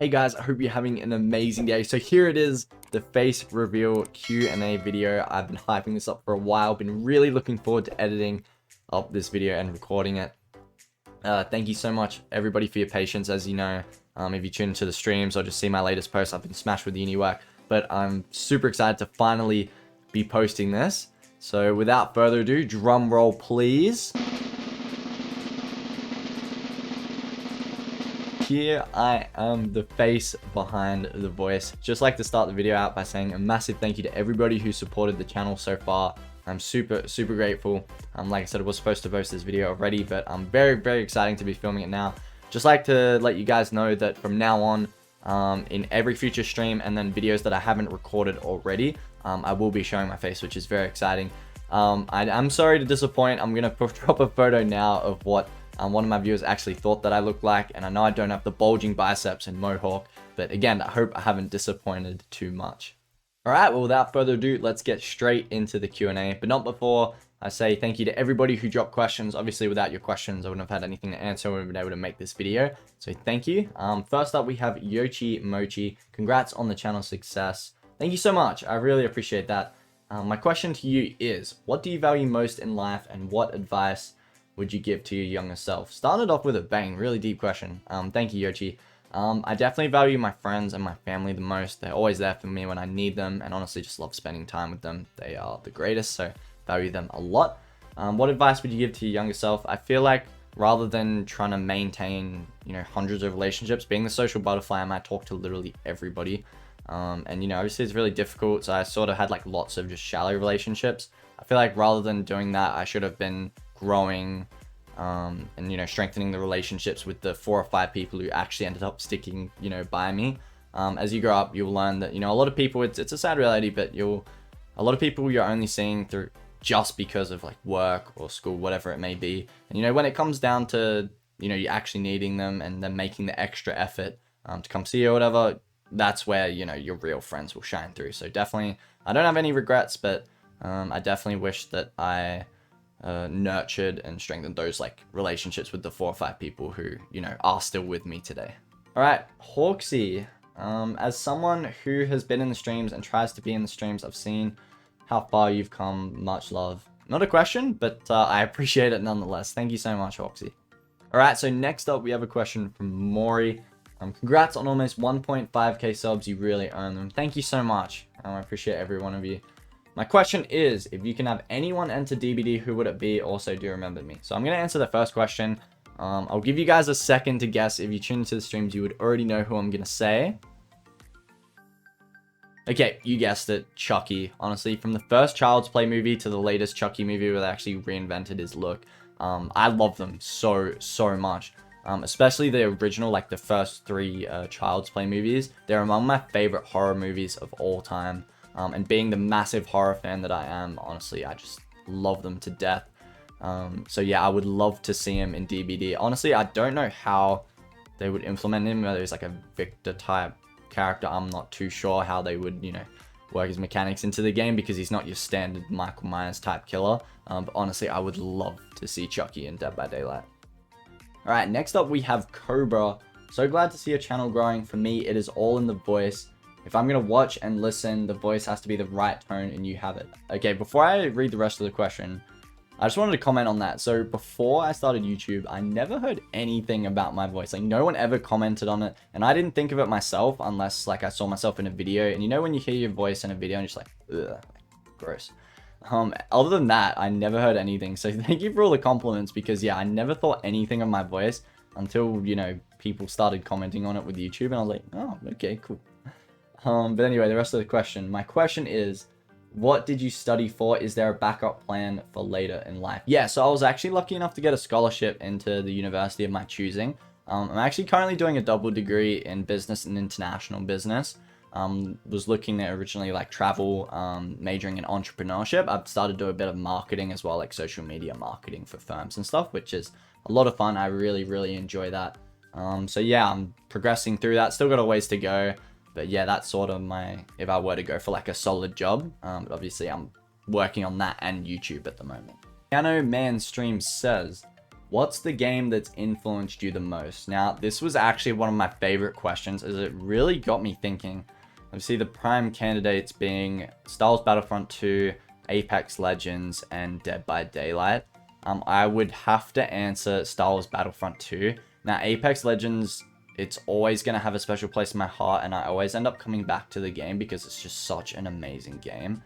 Hey guys, I hope you're having an amazing day. So here it is, the face reveal Q&A video. I've been hyping this up for a while, been really looking forward to editing up this video and recording it. Thank you so much everybody for your patience. As you know, if you tune into the streams or just see my latest posts, I've been smashed with uni work, but I'm super excited to finally be posting this. So without further ado, drum roll please. Here I am, the face behind the voice. Just like to start the video out by saying a massive thank you to everybody who supported the channel so far. I'm super grateful. Like I said, I was supposed to post this video already, but I'm very exciting to be filming it now. Just like to let you guys know that from now on, in every future stream and then videos that I haven't recorded already, I will be showing my face, which is very exciting. I'm sorry to disappoint. I'm gonna drop a photo now of what one of my viewers actually thought that I looked like, and I know I don't have the bulging biceps and mohawk, but again, I hope I haven't disappointed too much. Alright, well without further ado, let's get straight into the Q&A, but not before I say thank you to everybody who dropped questions. Obviously without your questions, I wouldn't have had anything to answer, I wouldn't have been able to make this video, so thank you. First up we have Yochi Mochi. Congrats on the channel success. Thank you so much, I really appreciate that. My question to you is, what do you value most in life and what advice would you give to your younger self? Started off with a bang, really deep question. Thank you, Yochi. I definitely value my friends and my family the most. They're always there for me when I need them, and honestly just love spending time with them. They are the greatest, so value them a lot. What advice would you give to your younger self? I feel like rather than trying to maintain, hundreds of relationships, being the social butterfly, I might talk to literally everybody. And obviously it's really difficult, so I sort of had like lots of just shallow relationships. I feel like rather than doing that, I should have been growing and strengthening the relationships with the 4 or 5 people who actually ended up sticking by me. As you grow up, you'll learn that a lot of people, it's a sad reality, but a lot of people you're only seeing through just because of like work or school, whatever it may be. And when it comes down to you actually needing them and then making the extra effort to come see you or whatever, that's where your real friends will shine through. So definitely, I don't have any regrets, but I definitely wish that I nurtured and strengthened those like relationships with the 4 or 5 people who are still with me today. All right, Hawksy. As someone who has been in the streams and tries to be in the streams, I've seen how far you've come. Much love. Not a question, but I appreciate it nonetheless. Thank you so much, Hawksy. All right, so next up we have a question from Maury. Congrats on almost 1.5k subs. You really earned them. Thank you so much. I appreciate every one of you. My question is, if you can have anyone enter DBD, who would it be? Also, do you remember me? So I'm going to answer the first question. I'll give you guys a second to guess. If you tune into the streams, you would already know who I'm going to say. Okay, you guessed it, Chucky. Honestly, from the first Child's Play movie to the latest Chucky movie where they actually reinvented his look, I love them so much. Especially the original, like the first 3 Child's Play movies. They're among my favorite horror movies of all time. And being the massive horror fan that I am, honestly, I just love them to death. So yeah, I would love to see him in DBD. Honestly, I don't know how they would implement him, whether he's like a Victor type character. I'm not too sure how they would, work his mechanics into the game, because he's not your standard Michael Myers type killer. But honestly, I would love to see Chucky in Dead by Daylight. Alright, next up we have Cobra. So glad to see your channel growing. For me, it is all in the voice. If I'm going to watch and listen, the voice has to be the right tone, and you have it. Okay, before I read the rest of the question, I just wanted to comment on that. So before I started YouTube, I never heard anything about my voice. Like, no one ever commented on it, and I didn't think of it myself unless like I saw myself in a video. And when you hear your voice in a video and you're just like, ugh, gross. Other than that, I never heard anything. So thank you for all the compliments, because yeah, I never thought anything of my voice until, people started commenting on it with YouTube, and I was like, oh, okay, cool. But anyway, the rest of the question. My question is, what did you study for? Is there a backup plan for later in life? Yeah, so I was actually lucky enough to get a scholarship into the university of my choosing. I'm actually currently doing a double degree in business and international business. Was looking at originally like travel, majoring in entrepreneurship. I've started to do a bit of marketing as well, like social media marketing for firms and stuff, which is a lot of fun. I really enjoy that. So yeah, I'm progressing through that. Still got a ways to go. But yeah, that's sort of if I were to go for like a solid job. But obviously I'm working on that and YouTube at the moment. Piano Man Stream says, What's the game that's influenced you the most? Now, this was actually one of my favorite questions, as it really got me thinking. Obviously, the prime candidates being Star Wars Battlefront 2, Apex Legends, and Dead by Daylight. I would have to answer Star Wars Battlefront 2. Now, Apex Legends, it's always going to have a special place in my heart, and I always end up coming back to the game because it's just such an amazing game.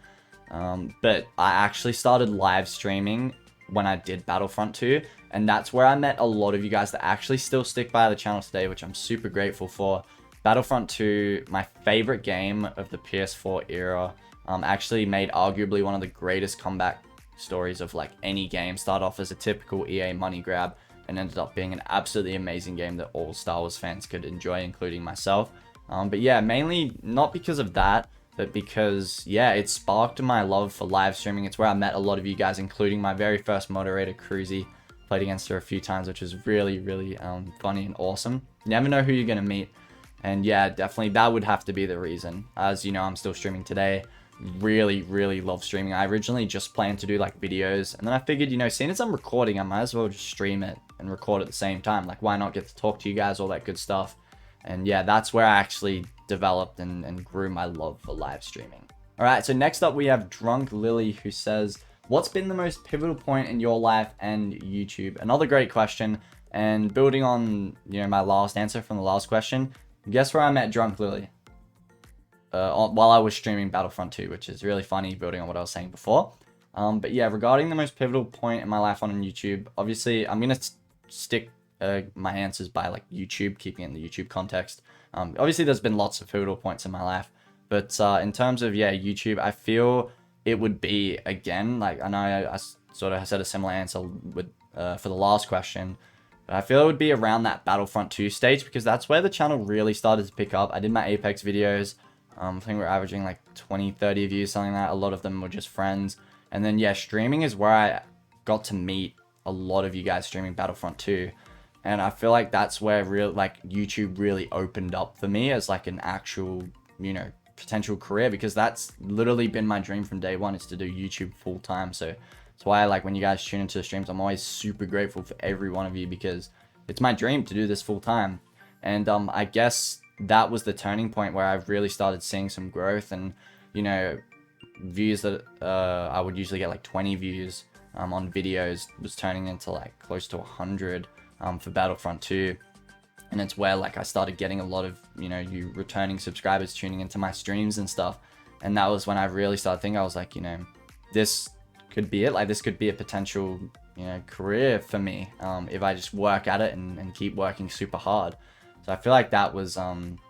But I actually started live streaming when I did Battlefront 2, and that's where I met a lot of you guys that actually still stick by the channel today, which I'm super grateful for. Battlefront 2, my favorite game of the PS4 era, actually made arguably one of the greatest comeback stories of like any game. Started off as a typical EA money grab and ended up being an absolutely amazing game that all Star Wars fans could enjoy, including myself. But yeah, mainly not because of that, but because, yeah, it sparked my love for live streaming. It's where I met a lot of you guys, including my very first moderator, Cruzy. Played against her a few times, which was really, really funny and awesome. You never know who you're going to meet. And yeah, definitely that would have to be the reason. As you know, I'm still streaming today. Really, really love streaming. I originally just planned to do like videos. And then I figured, you know, seeing as I'm recording, I might as well just stream it and record at the same time. Like, why not get to talk to you guys, all that good stuff. And yeah, that's where I actually developed and grew my love for live streaming. All right, so next up we have Drunk Lily, who says, what's been the most pivotal point in your life and YouTube? Another great question. And building on, you know, my last answer from the last question, guess where I met Drunk Lily? While I was streaming Battlefront 2, which is really funny, building on what I was saying before. But yeah, regarding the most pivotal point in my life on YouTube, obviously I'm going to stick my answers by like YouTube, keeping it in the YouTube context. Obviously there's been lots of pivotal points in my life, but in terms of, yeah, YouTube, I feel it would be, again, like, I know I sort of said a similar answer with for the last question, but I feel it would be around that Battlefront 2 stage, because that's where the channel really started to pick up. I did my Apex videos. I think we're averaging like 20, 30 views, something like that. A lot of them were just friends. And then, yeah, streaming is where I got to meet a lot of you guys streaming Battlefront 2. And I feel like that's where YouTube really opened up for me as like an actual, you know, potential career, because that's literally been my dream from day one, is to do YouTube full time. So that's why, like, when you guys tune into the streams, I'm always super grateful for every one of you, because it's my dream to do this full time. And I guess that was the turning point where I've really started seeing some growth, and, you know, views that I would usually get like 20 views on videos was turning into like close to 100 for Battlefront 2. And it's where, like, I started getting a lot of, you know, you returning subscribers tuning into my streams and stuff. And that was when I really started thinking, I was like, you know, this could be it. Like, this could be a potential, you know, career for me if I just work at it and keep working super hard. So I feel like that was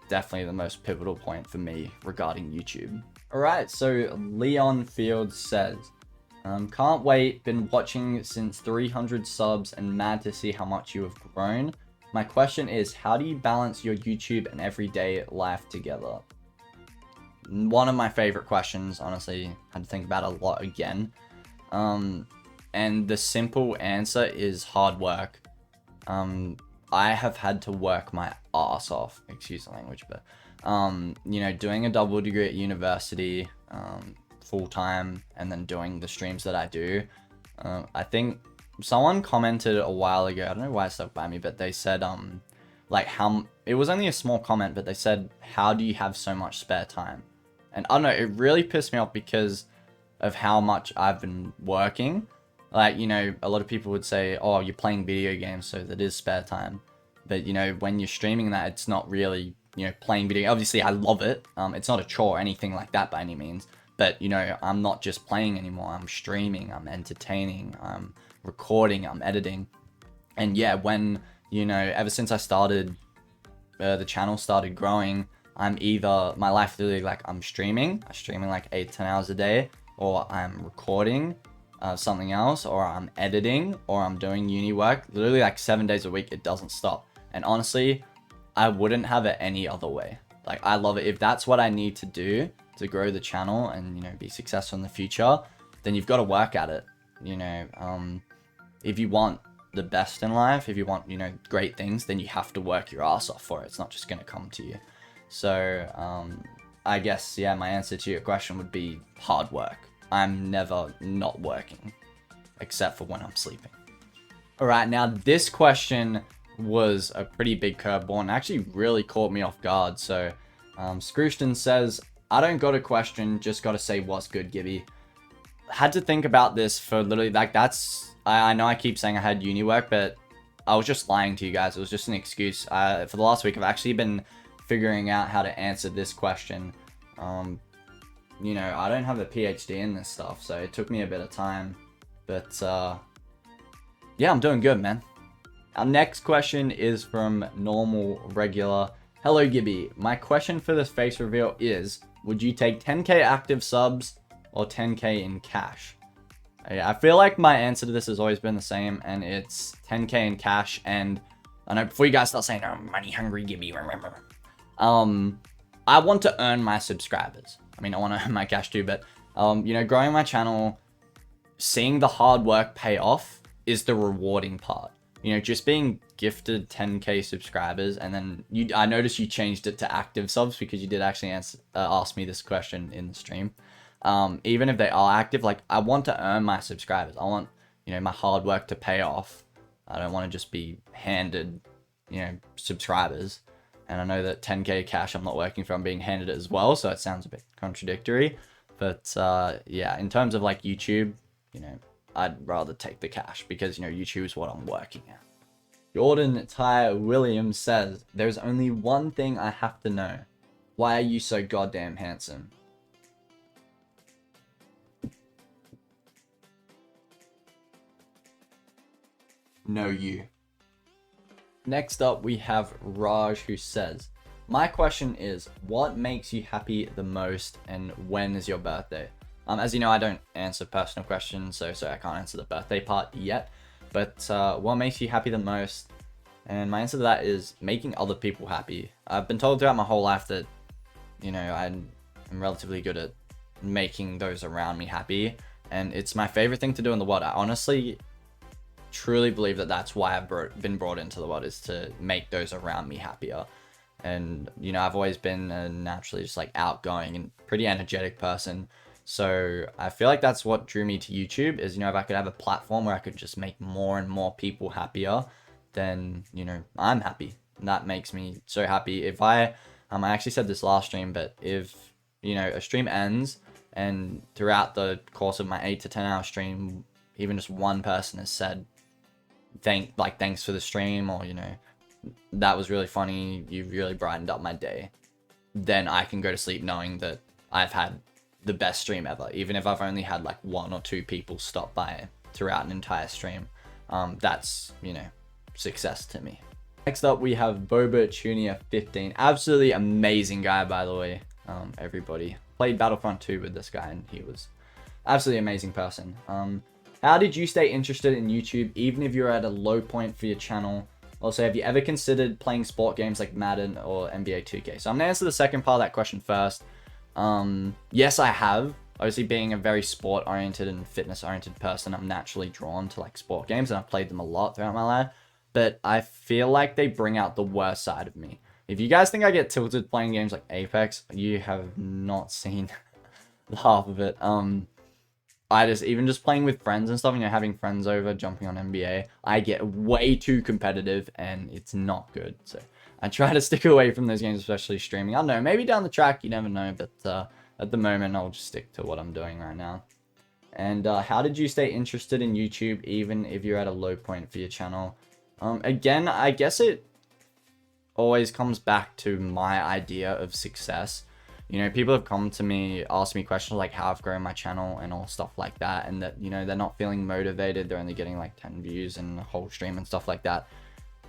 definitely the most pivotal point for me regarding YouTube. All right, so Leon Fields says, can't wait, been watching since 300 subs and mad to see how much you have grown. My question is, how do you balance your YouTube and everyday life together? One of my favorite questions, honestly. Had to think about it a lot again. And the simple answer is hard work. I have had to work my ass off, excuse the language, but, you know, doing a double degree at university, full time, and then doing the streams that I do. I think someone commented a while ago, I don't know why it stuck by me, but they said, like, it was only a small comment, but they said, how do you have so much spare time? And I don't know, it really pissed me off because of how much I've been working. Like, you know, a lot of people would say, oh, you're playing video games, so that is spare time. But, you know, when you're streaming that, it's not really, you know, playing video. Obviously, I love it. It's not a chore or anything like that by any means. But, you know, I'm not just playing anymore. I'm streaming, I'm entertaining, I'm recording, I'm editing. And yeah, when, you know, ever since I started, the channel started growing, I'm either, my life literally, like, I'm streaming like 8-10 hours a day, or I'm recording something else, or I'm editing, or I'm doing uni work, literally like 7 days a week. It doesn't stop. And honestly, I wouldn't have it any other way. Like, I love it. If that's what I need to do to grow the channel and, you know, be successful in the future, then you've got to work at it. You know, if you want the best in life, if you want, you know, great things, then you have to work your ass off for it. It's not just going to come to you. So, I guess, yeah, my answer to your question would be hard work. I'm never not working, except for when I'm sleeping. All right, now this question was a pretty big curveball and actually really caught me off guard. So, Scrooston says, I don't got a question, just got to say what's good, Gibby. Had to think about this for literally, like, I know I keep saying I had uni work, but I was just lying to you guys. It was just an excuse. For the last week, I've actually been figuring out how to answer this question. You know, I don't have a PhD in this stuff, so it took me a bit of time. But, yeah, I'm doing good, man. Our next question is from Normal Regular. Hello, Gibby. My question for this face reveal is, would you take 10k active subs or 10k in cash? I feel like my answer to this has always been the same, and it's 10k in cash. And I know before you guys start saying, oh, money hungry Gibby, remember. I want to earn my subscribers. I mean, I want to earn my cash too, but, you know, growing my channel, seeing the hard work pay off is the rewarding part. You know, just being gifted 10k subscribers, and then I noticed you changed it to active subs because you did actually ask me this question in the stream. Even if they are active, like, I want to earn my subscribers. I want, you know, my hard work to pay off. I don't want to just be handed, you know, subscribers. And I know that 10k cash I'm not working for, I'm being handed it as well, so it sounds a bit contradictory. But yeah, in terms of like YouTube, you know, I'd rather take the cash because, you know, YouTube is what I'm working at. Jordan Ty Williams says, there's only one thing I have to know. Why are you so goddamn handsome? No, you. Next up, we have Raj, who says, my question is, what makes you happy the most and when is your birthday? As you know, I don't answer personal questions, so I can't answer the birthday part yet. But what makes you happy the most? And my answer to that is making other people happy. I've been told throughout my whole life that, you know, I'm relatively good at making those around me happy. And it's my favorite thing to do in the world. I honestly truly believe that that's why I've been brought into the world, is to make those around me happier. And, you know, I've always been a naturally just like outgoing and pretty energetic person. So I feel like that's what drew me to YouTube is, you know, if I could have a platform where I could just make more and more people happier, then, you know, I'm happy. And that makes me so happy. If I actually said this last stream, but if, you know, a stream ends and throughout the course of my 8 to 10 hour stream, even just one person has said, thanks for the stream, or, you know, that was really funny, you really brightened up my day, then I can go to sleep knowing that I've had the best stream ever. Even if I've only had like 1 or 2 people stop by throughout an entire stream, that's, you know, success to me. Next up, we have Boba Tunia 15. Absolutely amazing guy, by the way. Everybody played Battlefront 2 with this guy, and he was absolutely amazing person. How did you stay interested in YouTube even if you're at a low point for your channel? Also, have you ever considered playing sport games like Madden or NBA 2K? So I'm gonna answer the second part of that question first. Yes, I have. Obviously, being a very sport-oriented and fitness-oriented person, I'm naturally drawn to like sport games, and I've played them a lot throughout my life. But I feel like they bring out the worst side of me. If you guys think I get tilted playing games like Apex, you have not seen the half of it. Even just playing with friends and stuff, you know, having friends over, jumping on NBA, I get way too competitive and it's not good. So I try to stick away from those games, especially streaming. I don't know, maybe down the track, you never know, but at the moment, I'll just stick to what I'm doing right now. And how did you stay interested in YouTube even if you're at a low point for your channel? Again, I guess it always comes back to my idea of success. You know, people have come to me, asked me questions like how I've grown my channel and all stuff like that, and that, you know, they're not feeling motivated, they're only getting like 10 views in the whole stream and stuff like that.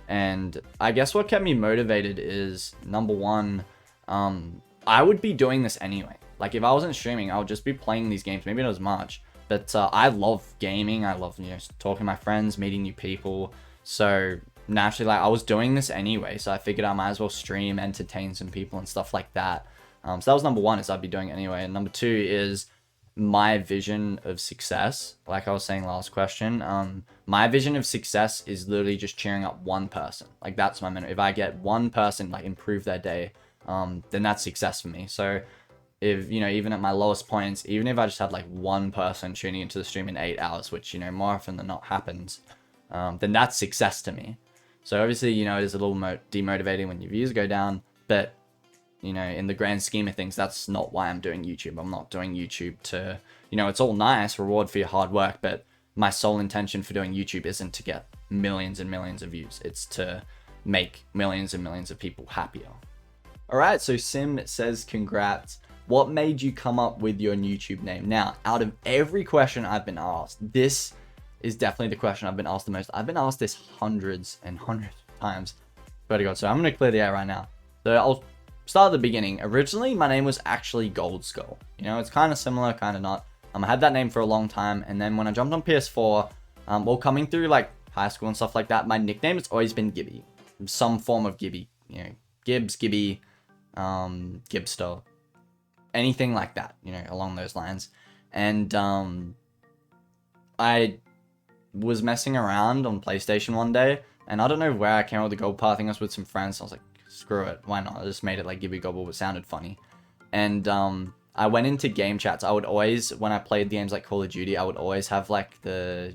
And I guess what kept me motivated is, number one, I would be doing this anyway. Like, if I wasn't streaming, I would just be playing these games, maybe not as much, but I love gaming, I love, you know, talking to my friends, meeting new people, so naturally, like, I was doing this anyway, so I figured I might as well stream, entertain some people and stuff like that. So that was number one, is I'd be doing it anyway. And number two is my vision of success. Like I was saying last question, my vision of success is literally just cheering up one person. Like, that's my minimum. If I get one person like improve their day, then that's success for me. So if, you know, even at my lowest points, even if I just had like one person tuning into the stream in 8 hours, which, you know, more often than not happens, then that's success to me. So obviously, you know, it is a little demotivating when your views go down, but you know, in the grand scheme of things, that's not why I'm doing YouTube. I'm not doing YouTube to, you know, it's all nice, reward for your hard work, but my sole intention for doing YouTube isn't to get millions and millions of views. It's to make millions and millions of people happier. All right, so Sim says, congrats. What made you come up with your YouTube name? Now, out of every question I've been asked, this is definitely the question I've been asked the most. I've been asked this hundreds and hundreds of times. Swear to God, so I'm gonna clear the air right now. So I'll start at the beginning. Originally, my name was actually Gold Skull. You know, it's kind of similar, kind of not. I had that name for a long time, and then when I jumped on PS4, well, coming through like high school and stuff like that, my nickname has always been Gibby. Some form of Gibby. You know, Gibbs, Gibby, Gibster, anything like that, you know, along those lines. And I was messing around on PlayStation one day, and I don't know where I came up with the gold part. I think I was with some friends, so I was like, screw it, why not? I just made it like Gibbigobble, but sounded funny. And I went into game chats. I would always, when I played games like Call of Duty, I would always have like the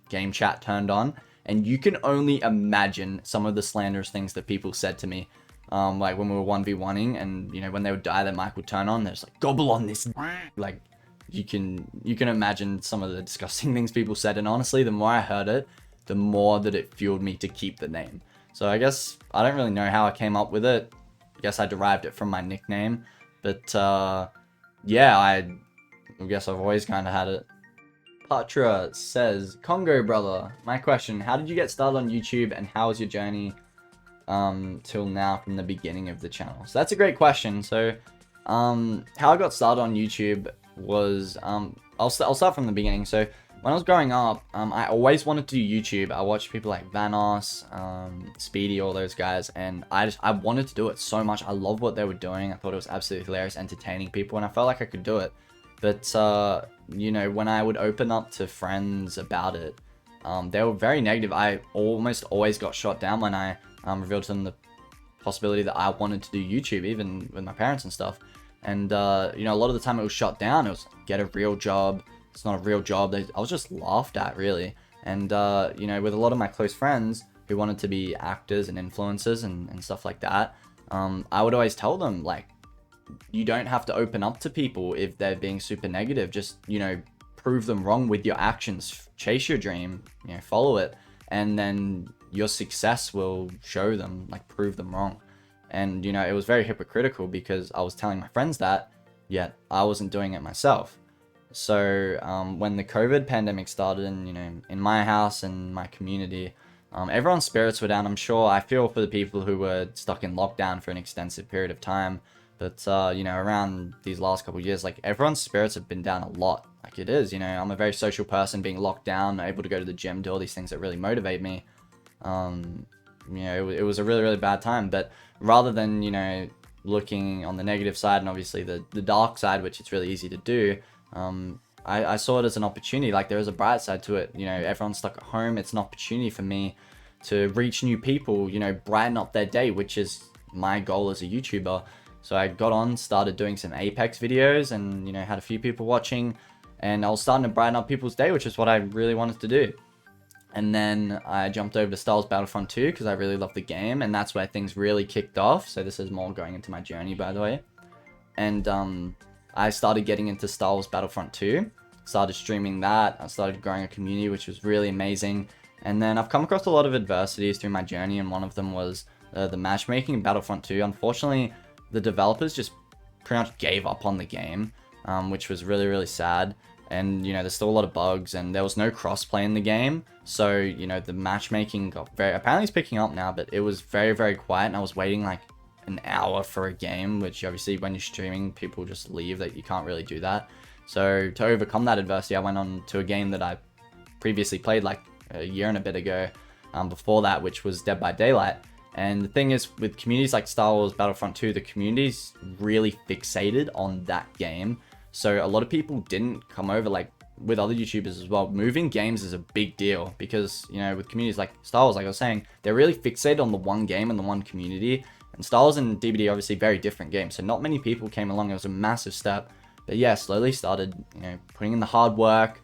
game chat turned on, and you can only imagine some of the slanderous things that people said to me. Like when we were 1v1ing, and you know, when they would die, their mic would turn on, there's like, gobble on this. Like you can imagine some of the disgusting things people said, and honestly, the more I heard it, the more that it fueled me to keep the name. So I guess I don't really know how I came up with it. I guess I derived it from my nickname, but yeah, I guess I've always kind of had it. Patra says, Congo brother, my question, how did you get started on YouTube, and how was your journey till now from the beginning of the channel? So that's a great question. So how I got started on YouTube was, I'll start from the beginning. So when I was growing up, I always wanted to do YouTube. I watched people like Vanos, Speedy, all those guys, and I wanted to do it so much. I loved what they were doing. I thought it was absolutely hilarious, entertaining people, and I felt like I could do it. But you know, when I would open up to friends about it, they were very negative. I almost always got shot down when I revealed to them the possibility that I wanted to do YouTube, even with my parents and stuff. And you know, a lot of the time it was shut down. It was get a real job. It's not a real job. I was just laughed at, really. And you know, with a lot of my close friends who wanted to be actors and influencers and stuff like that, I would always tell them, like, you don't have to open up to people if they're being super negative. Just, you know, prove them wrong with your actions. Chase your dream, you know, follow it, and then your success will show them, like, prove them wrong. And you know, it was very hypocritical because I was telling my friends that, yet I wasn't doing it myself. So when the COVID pandemic started, and you know, in my house and my community, everyone's spirits were down. I'm sure I feel for the people who were stuck in lockdown for an extensive period of time. But you know, around these last couple of years, like, everyone's spirits have been down a lot. Like, it is, you know, I'm a very social person, being locked down, able to go to the gym, do all these things that really motivate me. You know, it was a really, really bad time. But rather than, you know, looking on the negative side and obviously the dark side, which it's really easy to do, I saw it as an opportunity. Like, there is a bright side to it. You know, everyone's stuck at home. It's an opportunity for me to reach new people, you know, brighten up their day, which is my goal as a YouTuber. So I got on, started doing some Apex videos, and, you know, had a few people watching, and I was starting to brighten up people's day, which is what I really wanted to do. And then I jumped over to Star Wars Battlefront 2 because I really loved the game, and that's where things really kicked off. So this is more going into my journey, by the way. And I started getting into Star Wars Battlefront 2, started streaming that, I started growing a community, which was really amazing. And then I've come across a lot of adversities through my journey, and one of them was the matchmaking in Battlefront 2. Unfortunately, the developers just pretty much gave up on the game, which was really, really sad. And, you know, there's still a lot of bugs, and there was no crossplay in the game. So, you know, the matchmaking got apparently it's picking up now, but it was very, very quiet, and I was waiting like an hour for a game, which obviously when you're streaming, people just leave, that you can't really do that. So to overcome that adversity, I went on to a game that I previously played like a year and a bit ago, before that, which was Dead by Daylight. And the thing is, with communities like Star Wars Battlefront 2, the community's really fixated on that game. So a lot of people didn't come over, like with other YouTubers as well. Moving games is a big deal because, you know, with communities like Star Wars, like I was saying, they're really fixated on the one game and the one community. And Star Wars and DBD are obviously very different games. So not many people came along. It was a massive step. But yeah, slowly started, you know, putting in the hard work,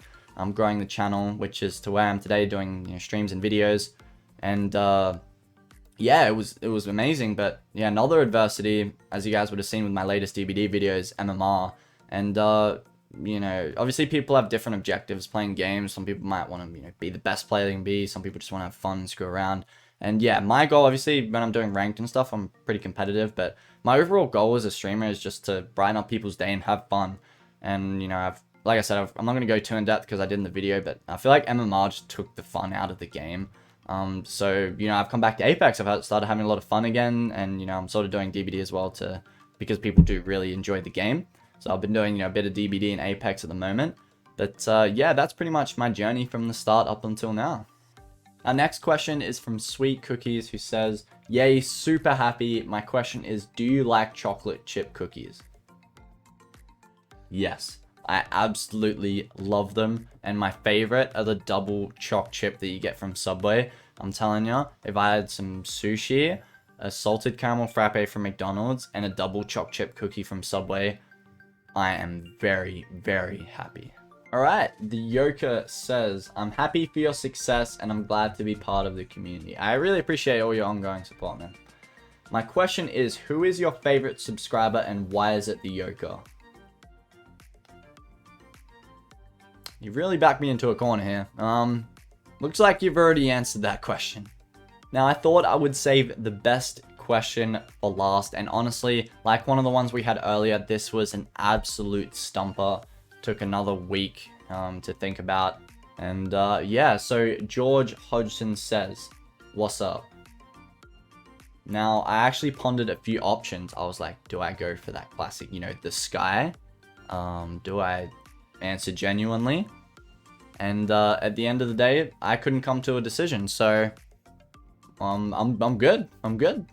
growing the channel, which is to where I am today, doing, you know, streams and videos. And yeah, it was amazing. But yeah, another adversity, as you guys would have seen with my latest DBD videos, MMR. And you know, obviously people have different objectives playing games. Some people might want to, you know, be the best player they can be. Some people just want to have fun and screw around. And yeah, my goal, obviously, when I'm doing ranked and stuff, I'm pretty competitive. But my overall goal as a streamer is just to brighten up people's day and have fun. And, you know, like I said, I'm not going to go too in depth because I did in the video, but I feel like MMR just took the fun out of the game. So, you know, I've come back to Apex. I've started having a lot of fun again. And, you know, I'm sort of doing DBD as well because people do really enjoy the game. So I've been doing, you know, a bit of DBD and Apex at the moment. But yeah, that's pretty much my journey from the start up until now. Our next question is from Sweet Cookies, who says, "Yay, super happy. My question is, do you like chocolate chip cookies?" Yes, I absolutely love them. And my favorite are the double choc chip that you get from Subway. I'm telling you, if I had some sushi, a salted caramel frappe from McDonald's, and a double choc chip cookie from Subway, I am very, very happy. Alright, the Yoka says, "I'm happy for your success and I'm glad to be part of the community." I really appreciate all your ongoing support, man. My question is, who is your favorite subscriber and why is it the Yoka? You've really backed me into a corner here. Looks like you've already answered that question. Now, I thought I would save the best question for last, and honestly, like one of the ones we had earlier, this was an absolute stumper. Took another week to think about. And yeah, so George Hodgson says, "What's up?" Now, I actually pondered a few options. I was like, do I go for that classic, you know, the sky? Do I answer genuinely? And at the end of the day, I couldn't come to a decision. So I'm good. I'm good.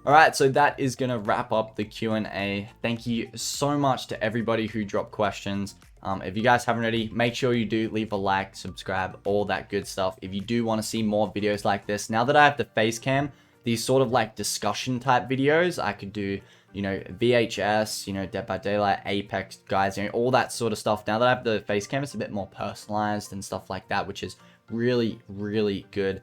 All right, so that is going to wrap up the Q&A. Thank you so much to everybody who dropped questions. If you guys haven't already, make sure you do leave a like, subscribe, all that good stuff. If you do want to see more videos like this, now that I have the face cam, these sort of like discussion type videos, I could do, you know, VHS, you know, Dead by Daylight, Apex guys, you know, all that sort of stuff. Now that I have the face cam, it's a bit more personalized and stuff like that, which is really, really good.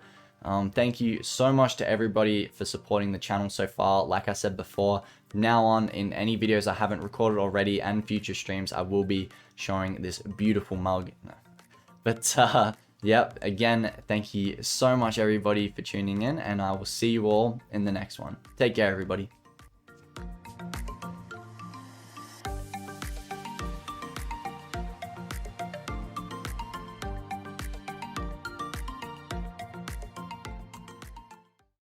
Thank you so much to everybody for supporting the channel so far. Like I said before, from now on, in any videos I haven't recorded already and future streams, I will be showing this beautiful mug. But yep, again, thank you so much everybody for tuning in, and I will see you all in the next one. Take care, everybody.